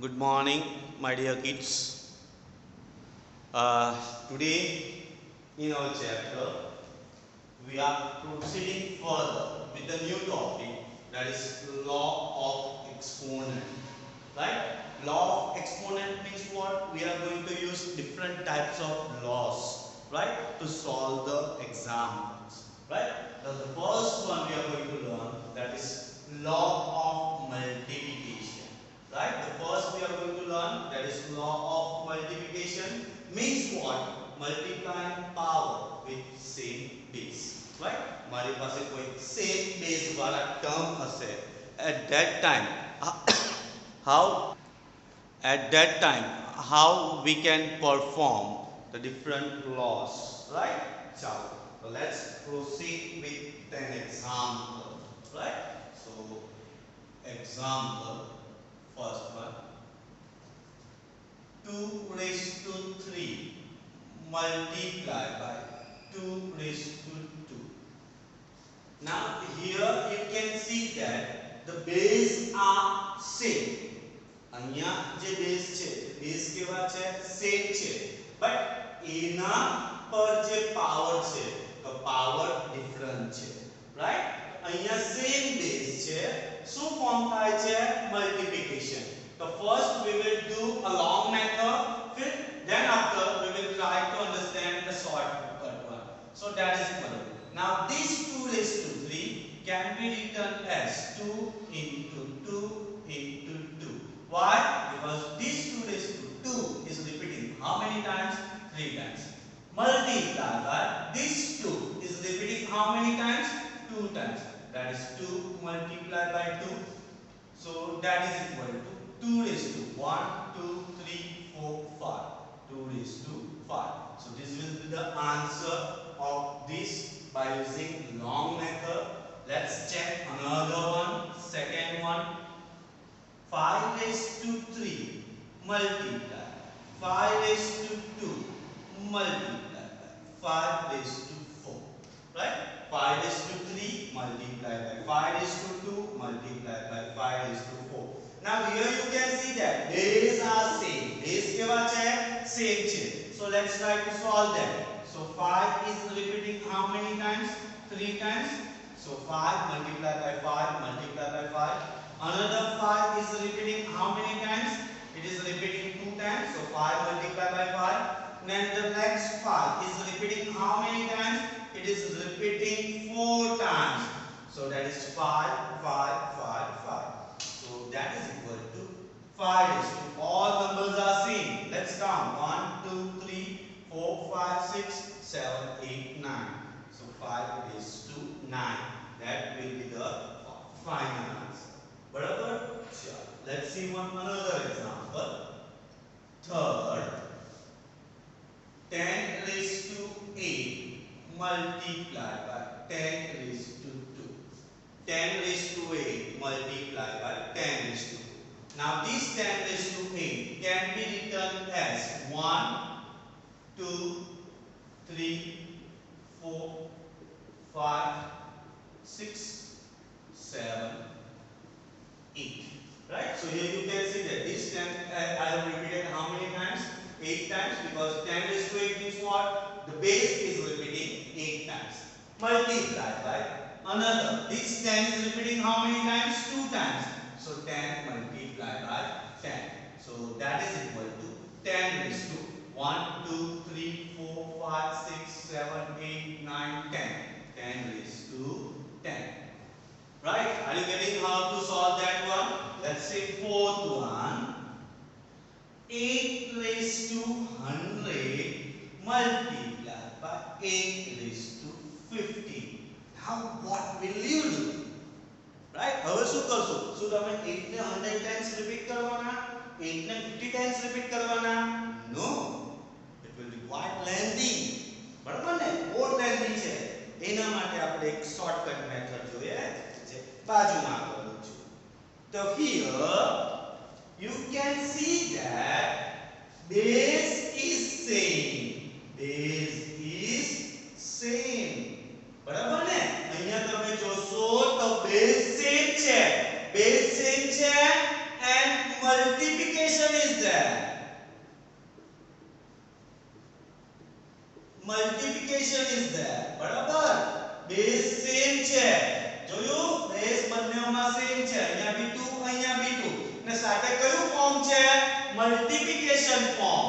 Good morning, my dear kids. Today, in our chapter, we are proceeding further with the new topic, that is law of exponent. Right? Law of exponent means what? We are going to use different types of laws, right, to solve the examples. Right? Now, the first one we are going to learn, that is law of multiplication. Right? The first we are going to learn, that is law of multiplication, means what? Multiplying power with same base. Right? हमारे पास कोई same base वाला term हसे at that time how at that time how we can perform the different laws, right? So let's proceed with an example, right? So example, first one, 2 raised to 3 multiplied by 2 raised to 2. Now here you can see that the base are same. અહીંયા જે base છે base કેવા છે same છે but એના પર જે power છે તો પાવર ડિફરન્ટ છે રાઈટ અહીંયા સેમ બેઝ છે શું ફોર્મ થાય છે મલ્ટીપ્લિકેશન તો first we will do a long method then after we will try to understand the shortcut one, so that is equal. Now this 2 raised to 3 can be written as 2 into 2 into 2. Why? Because this 2 raised to 2 is repeating how many times? 3 times. Multiplied by this 2 is repeating how many times? 2 times. That is 2 multiplied by 2. So that is equal to 2 raised to 1, 2, 3, 4, 5. 2 raised to 5. So this will be the answer of this by using long method. Let's check another one, second one. 5 raised to 3 multiply 5 raised to 2 multiply 5 raised to 4, right? 5 raised to 3 multiply by 5 raised to 2 multiply by 5 raised to 4. Now here you can see that base are same. Base કેવા છે? Same છે. So let's try to solve that. So 5 is repeating how many times? 3 times. So 5 multiplied by 5 multiplied by 5. Another 5 is repeating how many times? It is repeating 2 times. So 5 multiplied by 5. Then the next 5 is repeating how many times? It is repeating 4 times. So that is 5, 5, 5, 5. So that is equal to 5 is to all numbers are same. Let's count 1, 2, 3, 4, 5, 6, 7, 8, 9. So 5 is to 9. That will be the final answer. बराबर चलो let's see one another example. Third, 10 raised to 8 multiplied by 10 raised to 2. 10 raised to 8 multiplied by 10 raised to 2. Now this 10 raised to 8 can be written as 1, 2, 3, 4, 5, 6, 7, 8. Right? So here you can see that this 10 I have repeated how many times? 8 times, because 10 raised to 8 means what? The base is repeating 8 times. Multiplied by another. This 10 is repeating how many times? 2 times. So 10 multiplied by 10. So that is equal to 10 raised to 1, 2, 3, 4, 5, 6, 7, 8, 9, 10. 10 raised to 10. Right? Are you getting how to solve that one? Let's say fourth one. 8 raised to 100 multiplied by 8 raised to 50. Now what will you do? Right? હવે શું કરશો? શું તમે 8 ને 100 times repeat કરવાના? 8 ને 50 times repeat કરવાના? No. It will be quite lengthy. બરાબર ને? બહુ lengthy છે. એના માટે આપણે એક shortcut method જોઈએ. બાજુમાં કરું છું. So here you can see that base is same. Base is same. બરાબર ને? અહીંયા તમે જોશો તો base same છે. Base same છે and multiplication multiplication is there. બરાબર બેઝ સેમ છે જોયું બેઝ બંનેમાં સેમ છે અહીંયા b2 અહીંયા b2 ને સાથે કયું ફોર્મ છે multiplication form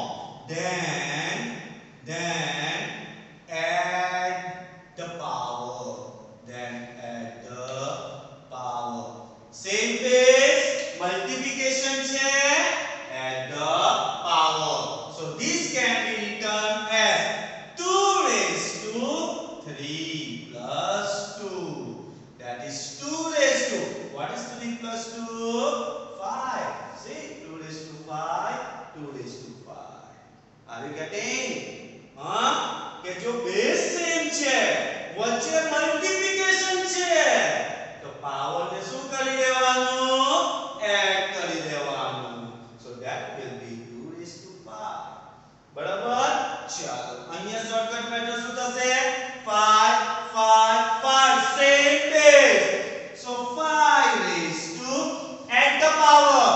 then add the power same base multiplication છે add the power so this can be written as 2 raised to 3 plus 2 that is 2 raised to what is 3 plus 2 5 see 2 raised to 5 2 raised to 5 are you getting કે જો base same છે વચ્ચે multiplication છે તો power ને શું કરી દેવાનું એડ કરી દેવાનું so that will be 2 raised to 5 બરાબર ચાલો અહીંયા શોર્ટકટ મેથડ શું થશે 5 5 5 same base so 5 raised to add the power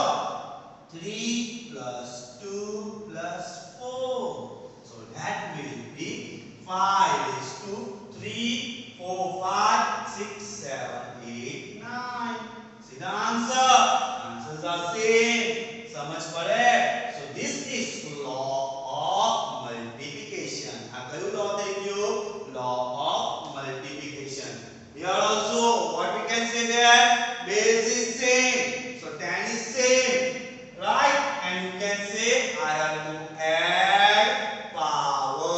3 plus 2 plus 4 so that will be 5 raised to 3 4 5 6 7 8 9 see the answers are same समझ पड़े so this is law of multiplication આ કયું law થઈ ગયું law of multiplication here also what we can say that base is same so 10 is same right and you can say I have to add power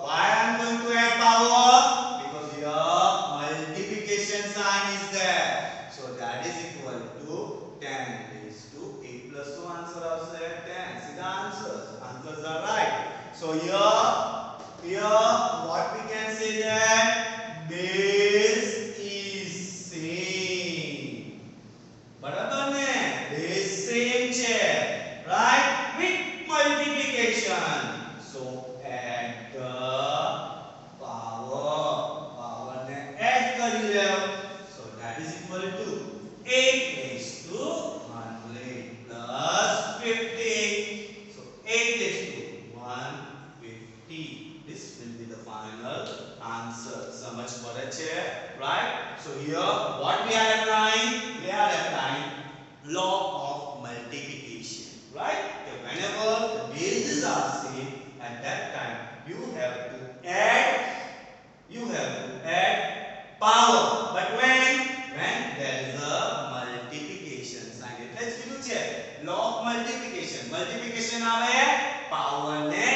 why I am going to add power because here multiplication sign is there so that is equal to 10 raised to 8 plus 2 answer also at 10 see the answers are right so here what we can say that base is same બરાબર ને base same છે right with multiplication so add the power ને add કરી લેવ so that is equal to 8 raised to 100 plus 50 so 8 raised to 150 this will be the final answer समझ પડે છે right so here what we are applying law of multiplication right so whenever the bases are same at that time you have to add power but when there is a multiplication sign એટલે જ કીધું છે law of multiplication આવે power ને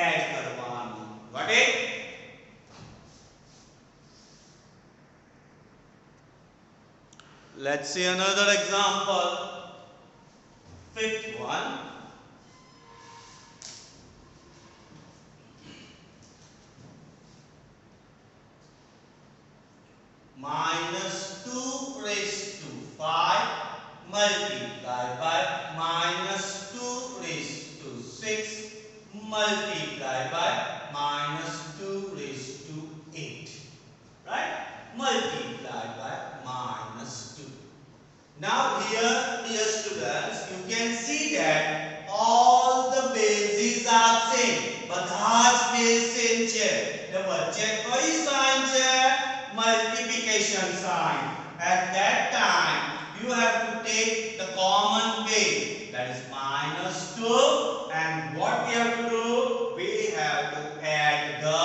add કરવાનું got it let's see another example fifth one minus 2 raised to 5 multiplied by minus 2 raised to 6 multiplied by minus 2 raised to 8 right multiplied by minus 2 now here dear students you can see that all the bases are same બધા જ base same છે ને વચ્ચે કઈ sign છે multiplication sign at that time you have to take the common base that is minus 2 and what we have to do we have to add the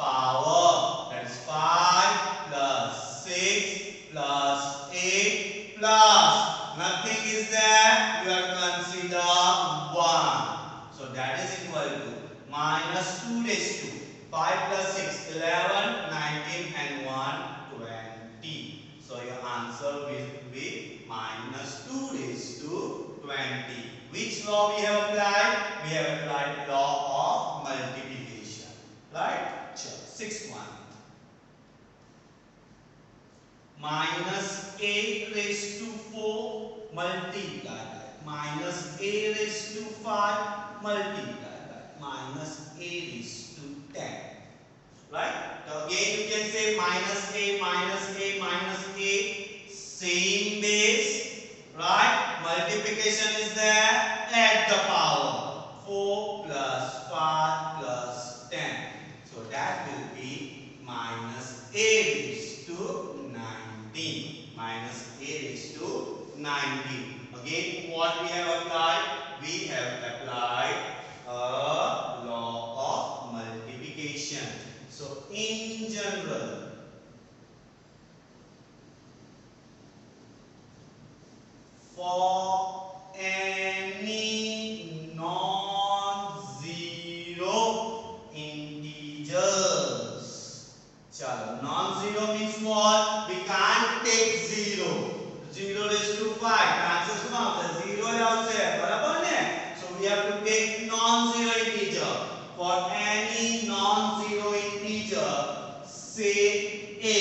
power that is 5 plus 6 plus 8 plus nothing is there you have to consider 1 so that is equal to minus 2 raised to 5 plus 6 11 19 and 1 20 so your answer will be minus 2 raised to 20 which law we have applied law of multiplication right sure sixth one minus 8 raised to 4 multiplied by minus a raised to 5 multiplied by minus a raised to 10 right so again you can say minus a minus a minus a same base right multiplication is there add the power 4 plus 5 plus 10 so that will be Again, what we have applied? We have applied a law of multiplication. So, in general, for any non-zero integers. Chalo, non-zero means what? We can't take 0. 0 raised to 5. Answer શું આવશે? 0 જ આવશે. બરાબર ને? So we have to take non-zero integer. For any non-zero integer, say a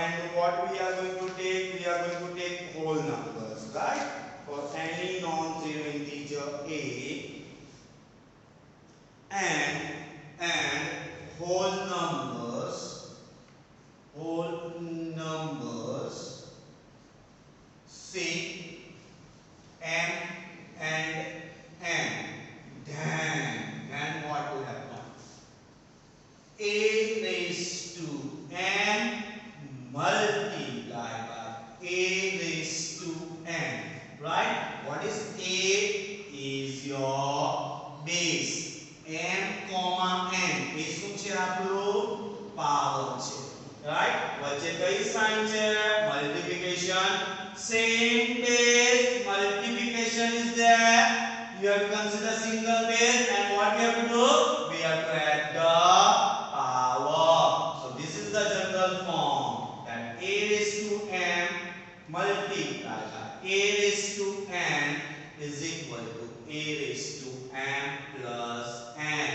and what we are going to take? We are going to take whole numbers, right? For any non-zero integer a and whole numbers say m and n. Then what will happen? A raised to n multiplied by a raised to n, right? What is a? Is your base. m comma n એ શું છે આપણું power છે, right? વચ્ચે કઈ sign છે? Multiplication. Same base multiplication is there. You have to consider single base, and what we have to do? We have to add the power. So this is the general form, that a raised to m multiplied by a raised to n is equal to a raised to m plus n.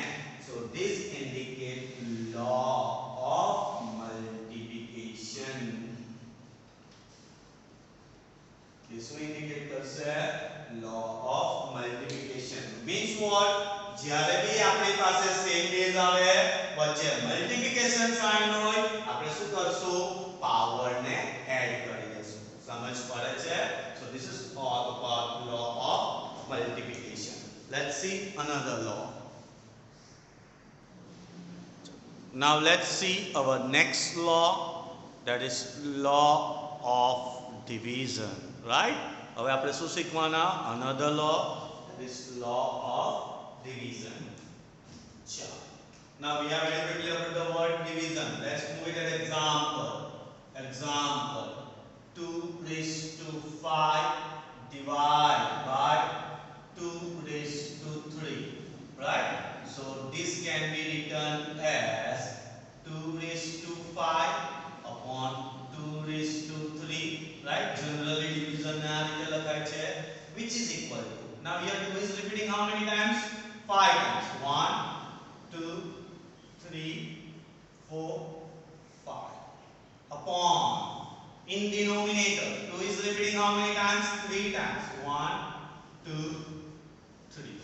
So this indicates law of multiplication. This will indicate કરશે law of multiplication. Means what? જ્યારે બી આપણી પાસે same base આવે, વચ્ચે multiplication sign હોય, આપણે શું કરશું? પાવર ને એડ કરી દેશું. સમજ પડે છે? So this is all about law of multiplication. Let's see another law. Now let's see our next law, that is law of division, right? હવે આપણે શું શીખવાના? Another law, that is law of division. Chalo. Now we have very quickly about the word division. Let's move it at example. Example: 2 raised to 5 divided by 2 raised to 3, right? So this can be written as 2 raised to 5 upon 2 raised to 3, right? Generally division ના રીતે લખાય છે, which is equal to, now here 2 is repeating how many times? 5 times. 1 2 3 4 5 upon, in denominator 2 is repeating how many times? 3 times. 1 2 3,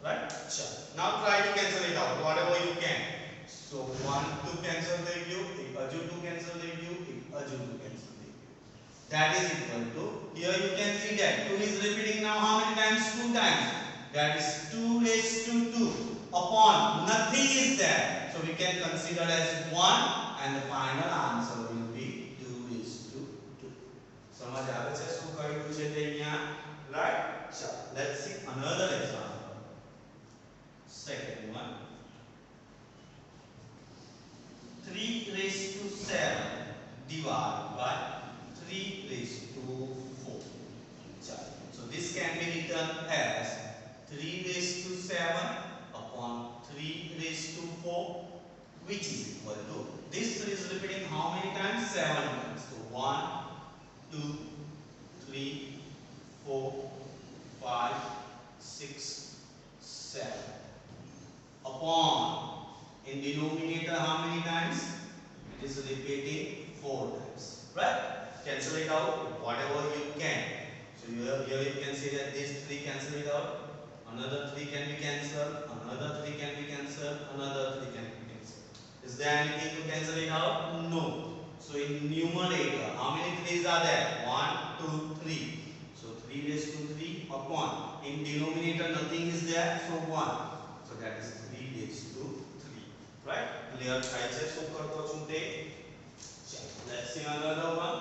right? Sure. Now try to cancel it out whatever you can. So 1 2 cancel થઈ ગયું, એક હજુ 2 cancel થઈ ગયું, એક હજુ 2 cancel થઈ ગયું. That is equal to, here you can see that 2 is repeating now how many times? 2 times. That is 2 raised to 2 upon nothing is there. So we can consider as 1 and the final answer will be 2 raised to 2. સમજ આવે છે શું કહ્યું છે તે અહીંયા? Right? So let's see another example. Second one. 3 raised to 7 divided by 3 raised to 4. So this can be written as 3 raised to 7 upon 3 raised to 4, which is equal to, this 3 is repeating how many times? 7 times. So 1 2 3 4 5 6 7 upon, in denominator how many times? It is repeating 4 times, right? Cancel it out whatever you can. So here you can see that these 3 cancel it out, another 3 can be cancelled, another 3 can be cancelled, another 3 can be cancelled. Is there anything to cancel it out? No. So in numerator how many 3's are there? 1 2 3. So 3 raised to 3 upon, in denominator nothing is there, so 1. So that is 3 raised to 3, right? Clear થાય છે શું કરતો છું તે ચાલો let's see another one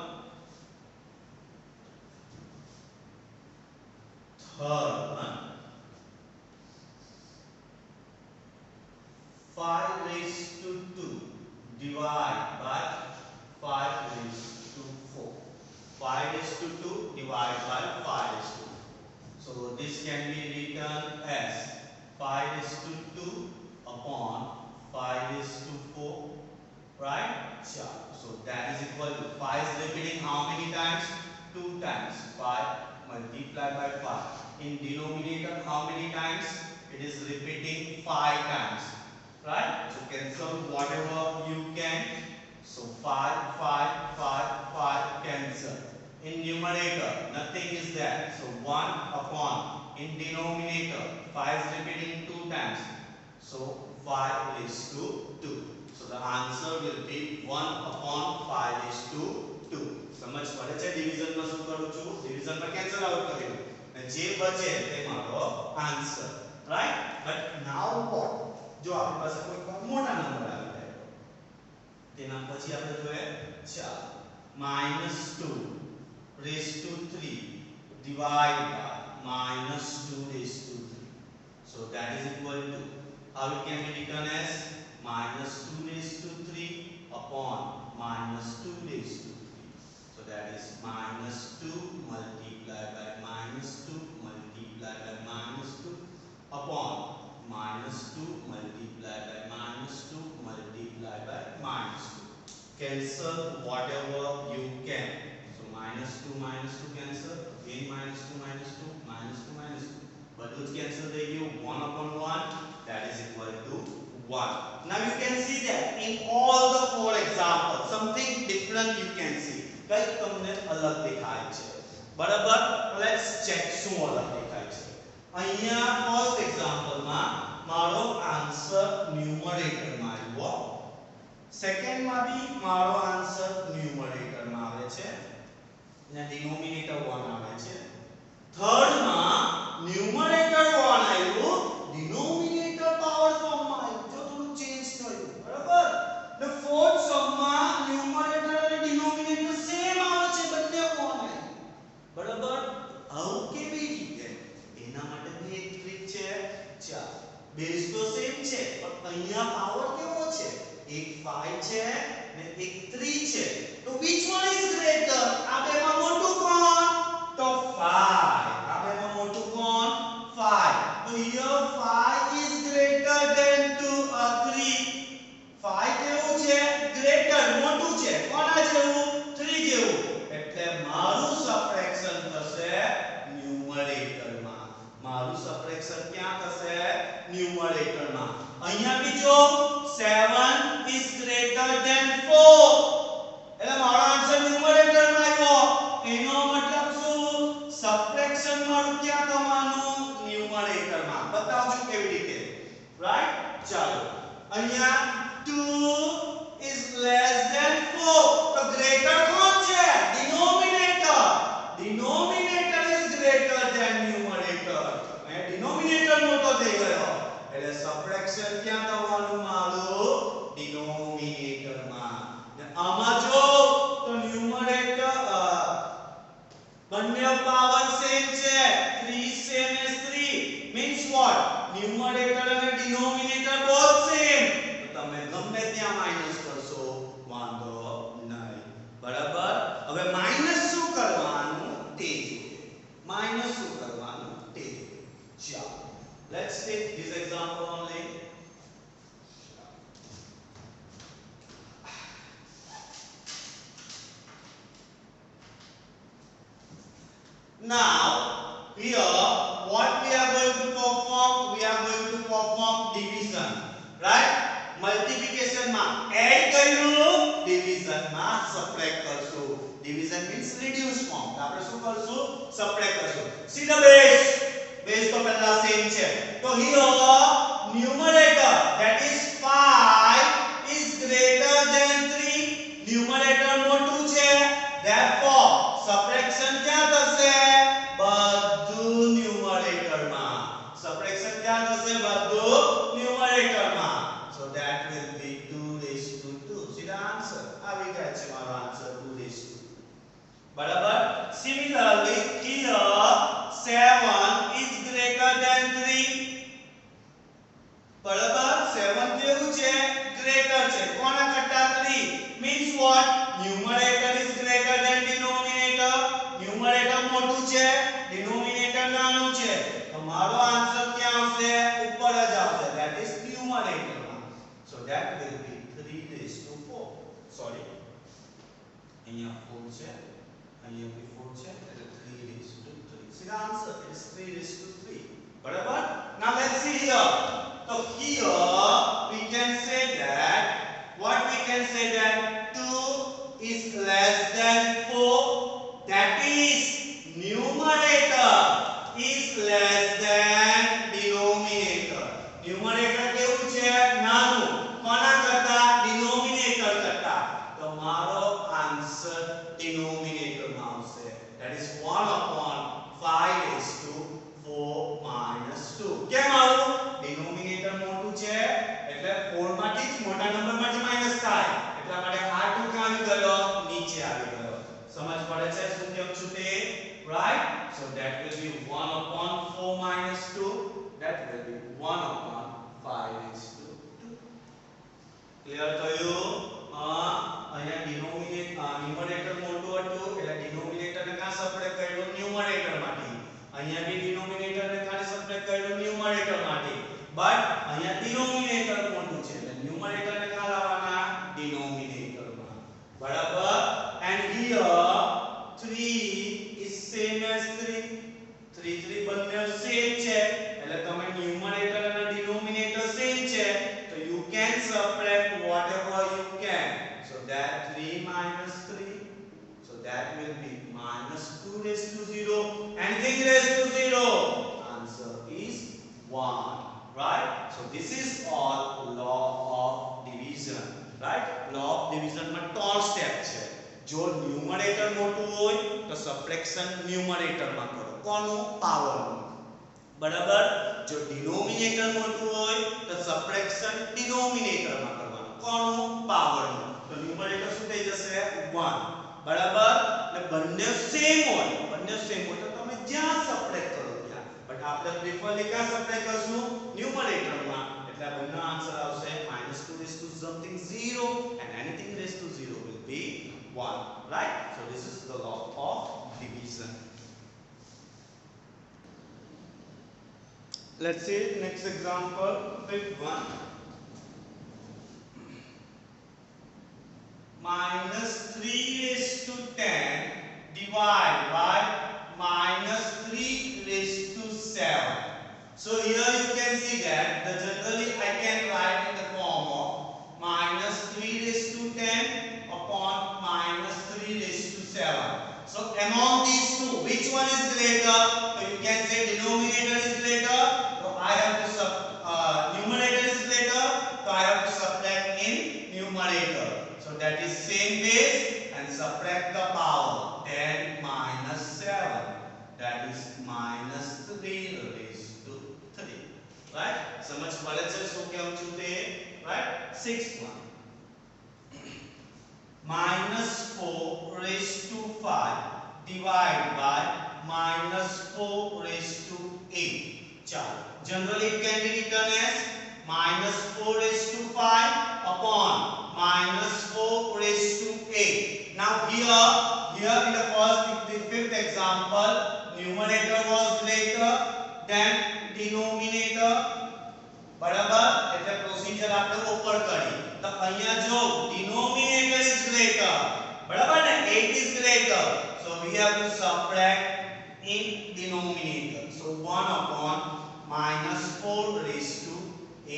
third one 5 raised to 2 divide by 5 raised to 4 5 raised to 2 divide by 5 raised to 2 so this can be written as 5 raised to 2 upon 5 raised to 4 right sure so that is equal to 5 is repeating how many times 2 times 5 multiplied by 5 in denominator how many times it is repeating 5 times right so cancel whatever you can so 5 5 5 5 cancel in numerator nothing is there so 1 upon in denominator 5 is repeating 2 times so 5 is to 2 so the answer will be 1 upon 5 is to 2 समझ पड़े છે division માં શું કરું છું division માં cancel out કરી દઉં અને જે બચે તે મારો answer right but now vote જો આપણી પાસે કોઈ મોટા નંબર આવી જાય તેના પછી આપણે જોઈએ ચાલો -2 raised to 3 divide by -2 raised to 3 so that is equal to how it can be written as -2 raised to 3 upon -2 raised to 3 so that is -2 multiplied by -2 multiplied by -2 upon -2 multiplied by -2 multiplied by -2 cancel whatever you can so -2 -2 cancel again -2 -2 -2 બધું જ cancel થઈ ગયું 1 upon 1 that is equal to 1 now you can see that in all the four examples something different you can see કઈ તમને અલગ દેખાય છે બરાબર let's check શું અલગ દેખાય છે અહીંયા ફર્સ્ટ એક્ઝામ્પલ માં મારો આન્સર ન્યુમરેટર માં આવ્યો સેકન્ડ માં બી મારો આન્સર ન્યુમરેટર માં આવે છે અને ડિનોમિનેટર 1 આવે છે થર્ડ માં ન્યુમરેટર 1 આવ્યું ડિનોમિનેટર પાવર ફોર્મ માં આવ્યું જો થોડું ચેન્જ થયું બરાબર ને ફોર્થ સમ માં ન્યુમરેટર અને ડિનોમિનેટર સેમ આવે છે બંને 1 આવ્યું બરાબર આવું કેવી રીતે એના માટે બી એક ટ્રીક છે ચાલ બેઝ તો સેમ છે પણ અહીંયા પાવર કેવો છે એક 5 છે ને એક 3 છે તો which one is greater આ બેમાં મોટું કોણ તો 5 આ બેમાં મોટું કોણ 5 તો here 5 is greater than 3 5 કેવું છે greater મોટું છે કોના જેવું 3 જેવું એટલે મારું સબટ્રેક્શન થશે ન્યુમરેટર માં મારું સબટ્રેક્શન ક્યાં થશે ન્યુમરેટર માં અહીંયા બી જો 7 is greater than 4 એટલે મારો આન્સર ન્યુમરેટર માં આવ્યો એનો મતલબ શું સબટ્રેક્શન મારું ક્યાં થવાનું ન્યુમરેટર માં બતાવજો કેવી રીતે રાઈટ ચાલો અહીંયા 2 is less than 4 તો ગ્રેટર કોણ છે denominator denominator is greater than numerator અહીંયા ડિનોમિનેટર મોટો થઈ ગયો એટલે સબટ્રેક્શન ક્યાં થવાનું મારું ડિનોમિનેટર માં ને આમાં જો તો ન્યુમરેટર બંને પાવર સેમ છે 3 same is 3 means what numerator અને ડિનોમિનેટર બોથ સેમ તો તમે ગમે ત્યાં માઈનસ કરશો વાંધો નહીં બરાબર હવે માઈનસ શું કરવાનું તે માઈનસ શું કરવાનું તે ચાલો let's take this example only now here what we are going to perform division right multiplication માં add કર્યું division માં subtract કરશું division means reduce form આપણે શું કરશું subtract કરશું see the base તો પહેલા સેમ છે તો here numerator that is 5 is greater than 3 numerator મોટું છે therefore subtraction ક્યાં થશે બધું numerator માં subtraction ક્યાં થશે બધું numerator માં so that will be 2 answer આવી જાય છે મારો આન્સર 2 રેસ ટુ બરાબર similarly here 7 is greater than 3 બરાબર 7 કેવું છે ગ્રેટર છે કોના કરતા 3 means what numerator is greater than denominator numerator મોટું છે denominator નાનું છે તો મારો આન્સર ક્યાં આવશે ઉપર જ આવશે that is numerator માં so that will be 3 raised to 4 sorry અહીંયા 4 છે અહીંયા બી 4 છે એટલે 3 raised to 3 see the answer it is 3 raised to 3 બરાબર now let's see here so here we can say that what we can say that 2 is less than 4 that is numerator is less than denominator numerator કેવું છે નાનું કોના કરતા denominator કરતા તો મારો answer denominator માં આવશે that is 1 upon 5 raised to 4 minus 2 કેમ આવું denominator મોટું છે એટલે 4 માંથી મોટા નંબર માંથી માઈનસ થાય એટલા માટે આ 2 ક્યાં આવી ગયો નીચે આવી ગયો સમજ પડે છે શું કેમ છું તે right so that will be 1 upon 4 minus 2 that will be 1 upon 5 raised to 2 clear થયું અહીંયા ન્યુમરેટર મોટું હતું એટલે ડિનોમિનેટર ને કા સબટ્રેક્ટ કર્યું ન્યુમરેટર માંથી અહીંયા બી ડિનોમિનેટર ને ખાલી સબટ્રેક્ટ કર્યું ન્યુમરેટર માંથી બટ અહીંયા ડિનોમિનેટર મોટું છે એટલે ન્યુમરેટર ને કા લાવવાના ડિનોમિનેટર માં બરાબર and here 3 is same as 3 3 3 બંને સેમ છે એટલે તમે ન્યુમરેટર અને ડિનોમિનેટર સેમ છે તો you can subtract whatever you can so that 3 minus 3 so that will be minus 2 raised to 0 anything raised to 0 answer is 1 right so this is all law of division right law of division માં 3 step છે જો numerator મોટું હોય તો subtraction numerator માં કરો કોનું power નું બરાબર જો ડિનોમિનેટર મોટું હોય તો સબટ્રેક્શન ડિનોમિનેટર માં કરવાનું કોનું પાવર નું તો ન્યુમરેટર શું થઈ જશે 1 બરાબર એટલે બંને સેમ હોય તો તમે જ્યાં સબટ્રેક્ટ કરો ત્યાં બટ આપણે પ્રિફરલી ક્યાં સબટ્રેક્ટ કરશું ન્યુમરેટર માં એટલે બંને આન્સર આવશે -2 raised to something 0 and anything raised to 0 will be 1 right so this is the law of division let's see next example fifth one -3 raised to 10 divided by -3 raised to 7 so here you can see that generally I can write in the form of -3 raised to 10 upon -3 raised to 7 so among these two which one is greater so you can say denominator is greater so I have to numerator is greater so I have to subtract in numerator so that is same base and subtract the power 10 minus 7 that is -3 raised to 3 right समझ पड़े છે શું કેમ છું તે right sixth one -4 raised to 5 divided by -4 raised to 8 चलो generally it can be written as -4 raised to 5 upon -4 raised to 8 now here in the fifth example numerator was greater than denominator બરાબર એટલે procedure આપણે ઉપર કરી તો અહીંયા જો denominator is greater બરાબર ને 8 is greater so we have to subtract in denominator so 1 upon -4 raised to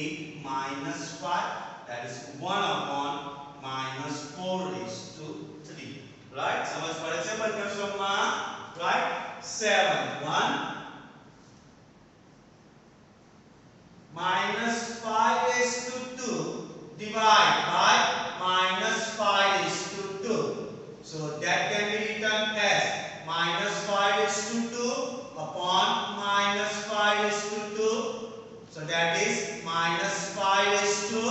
8 minus 5 that is 1 upon -4 raised to 3 right समझ પડે છે બંને સમમાં right 7 1 -5 raised to 2 divided by -5 raised to 2 so that can be written as -5 raised to 2 upon -5 raised to 2 so that is -5 raised to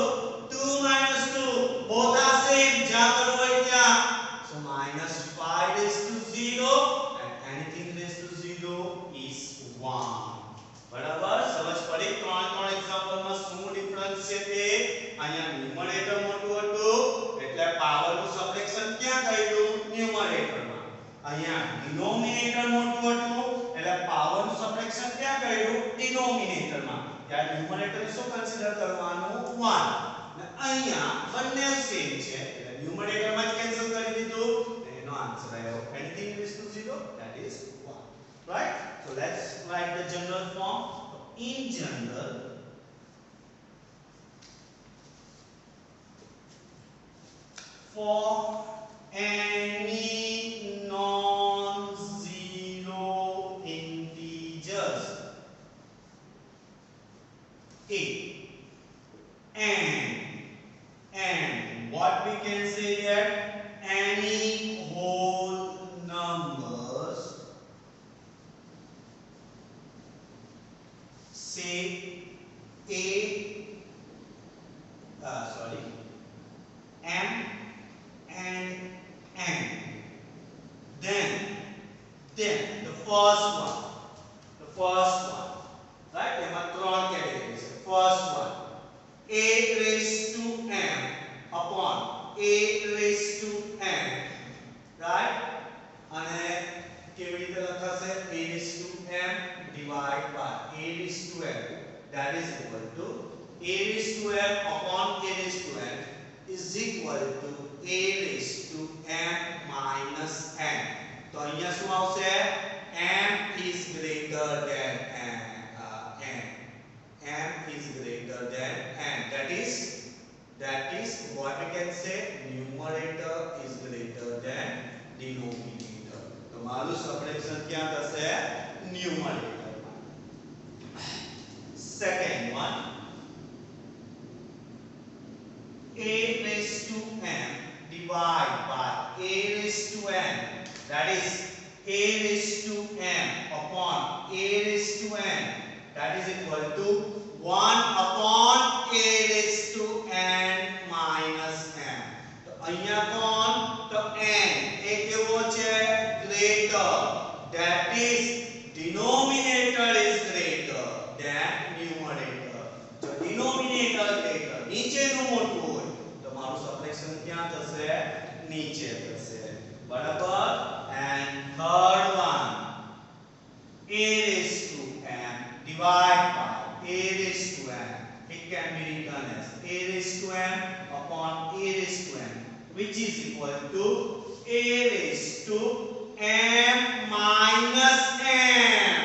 2 minus 2 અહીંયા denominator મોટું હતું એટલે પાવરનું subtraction ક્યાં કર્યું ડિનોમિનેટરમાં ત્યાં ન્યુમરેટર શું કન્સિડર કરવાનું 1 અને અહીંયા બંને સેમ છે એટલે ન્યુમરેટરમાં જ કેન્સલ કરી દીધું એનો આન્સર આવ્યો anything raised to 0 that is 1 right so let's write the general form in general for any non-zero integers a and what we can say that any whole numbers say a m and n then the first one right એમાં ત્રણ category છે first one a raised to m upon a raised to n right અને કેવી રીતે લખાશે a raised to m divided by a raised to m that is equal to a raised to m upon a raised to n is equal to a raised to m minus n તો અહીંયા શું આવશે m is greater than n m is greater than n that is what we can say numerator is greater than denominator તો મારું subtraction ક્યાં થશે numerator માં second one a raised to m divided by a raised to n that is a raised to m upon a raised to n that is equal to 1 upon a raised to n minus m તો અહીંયા કોણ તો n એ કેવો છે greater that is denominator is greater than numerator જો denominator greater નીચેનું મોટું હોય તો મારું સબટ્રેક્શન ક્યાં થશે નીચે થશે બરાબર and third one a raised to m divided by a raised to m it can be written as a raised to m upon a raised to m which is equal to a raised to m minus m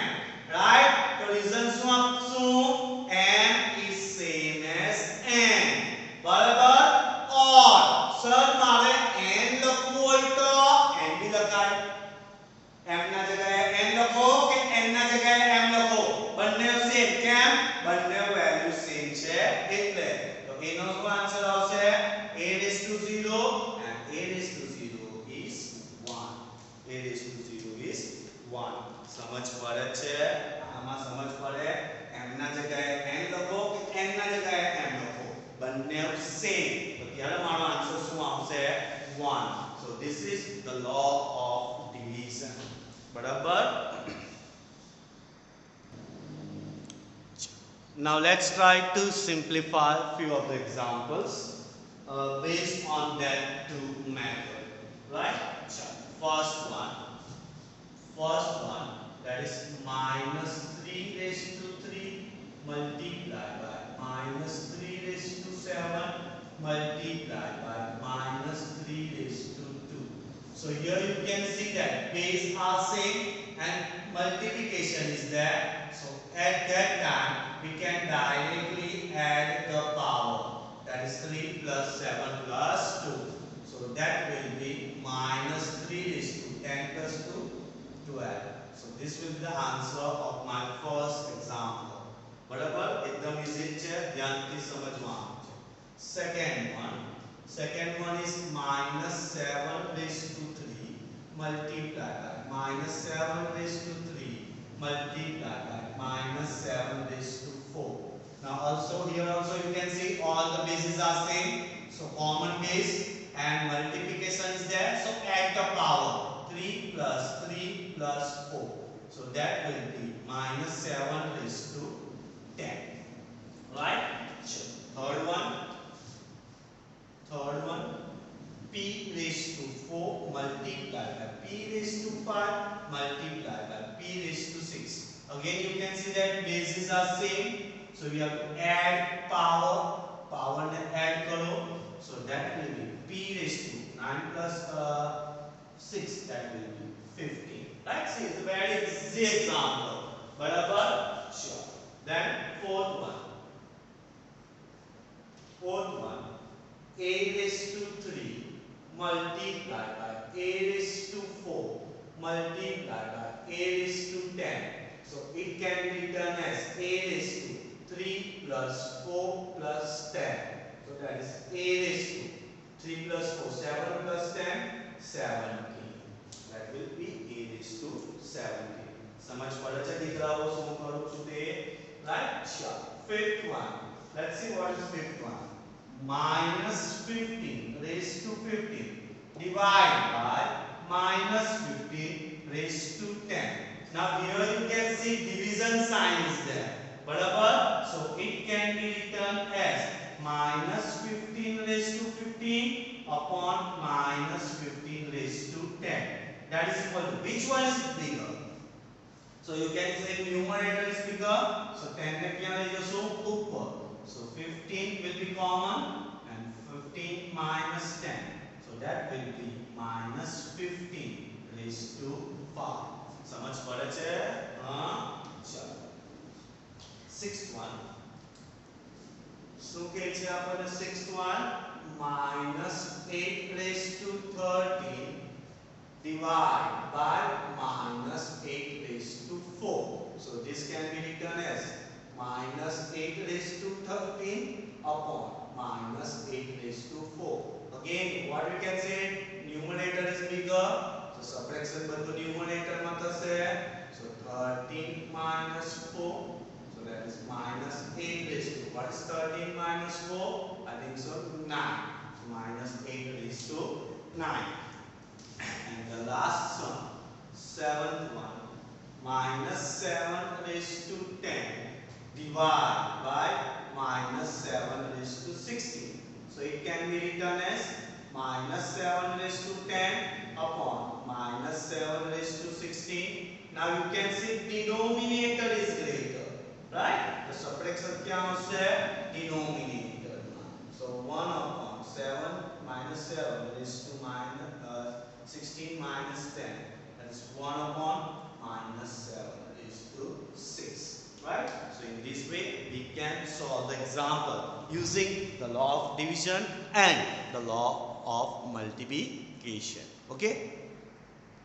right so reason શું આપશું m is same as n બરાબર or sir મારે n લખવું હોય તો n भी લખાય m ના જગ્યાએ n લખો કે n ના જગ્યાએ m લખો બંને સેમ કેમ બંને વેલ્યુ સેમ છે એટલે તો એનો શું આન્સર આવશે a raised to 0 and a raised to 0 is 1 a raised to 0 is 1 સમજ પડે છે આમાં સમજ પડે m ના જગ્યાએ n લખો કે n ના જગ્યાએ m લખો બંને સેમ તો ત્યારે મારો આન્સર શું આવશે 1 so this is the law of division બરાબર now let's try to simplify few of the examples based on that two method right first one that is minus 3 raised to 3 multiplied by minus 3 raised to 7 multiplied by minus 3 raised to 2 so here you can see that base are same and multiplication is there so at that time we can directly add the power that is 3 plus 7 plus 2 so that will be minus 3 raised to 10 plus 2 12 so this will be the answer of my first example બરાબર એકદમ easy છે ધ્યાનથી સમજવાનું છે second one is minus 7 raised to 3 multiplied by minus 7 raised to 3 multiplied by minus 7 raised to 4 now also here also you can see all the bases are same so common base and multiplication is there so add the power 3 plus 4 so that will be minus 7 raised to 10 right third one p raised to 4 multiplied by p raised to 5 multiplied by p raised to 6. Again you can see that bases are same. So we have to add power. Power ne add karo. So that will be p raised to 9 plus 6. That will be 15. Right? See, it's a very easy example. Barabar? Sure. Then fourth one. Fourth one. A raised to 3 multiplied by a raised to 4 multiplied by a raised to 10. So it can be written as a raised to 3 plus 4 plus 10. So that is a raised to 3 plus 4, 7 plus 10, 17. That will be a raised to 17. समझ पड़ा चा दिख रहा हो શું કરું છું તે right sure. Fifth one, let's see what is fifth one. Minus 15 raised to 15 divided by minus 15 raised to 10. Now here you can see division sign is there. Barabar? So it can be written as minus 15 raised to 15 upon minus 15 raised to 10. That is equal to which one is bigger? So you can say numerator is bigger. So 10 ne kya le jaso upar. So 15 will be common and 15 minus 10. So that will be minus 15 raised to 5. समझ पड़े छे? हाँ चलो. Sixth one. શું કહે છે આપણને sixth one? Minus 8 raised to 13 divided by minus 8 raised to 4. So this can be written as minus 8 raised to 13 upon minus 8 raised to 4. Again, what we can say? Numerator is bigger. So subtraction બધું numerator માં થશે. So 13 minus 4. So that is minus 8 raised to. What is 13 minus 4? I think so 9. So minus 8 raised to 9. And the last one, seventh one, minus 7 raised to 10 divided by minus 7 raised to 16. So it can be written as minus 7 raised to 10 upon minus 7 raised to 16. Now you can see denominator is greater, right? The subtraction kya hosse? Denominator. So 1 upon 7 minus 7 raised to minus 16 minus 10. That is 1 upon minus 7 raised to 6. Right? So in this way we can solve the example using the law of division and the law of multiplication. Okay?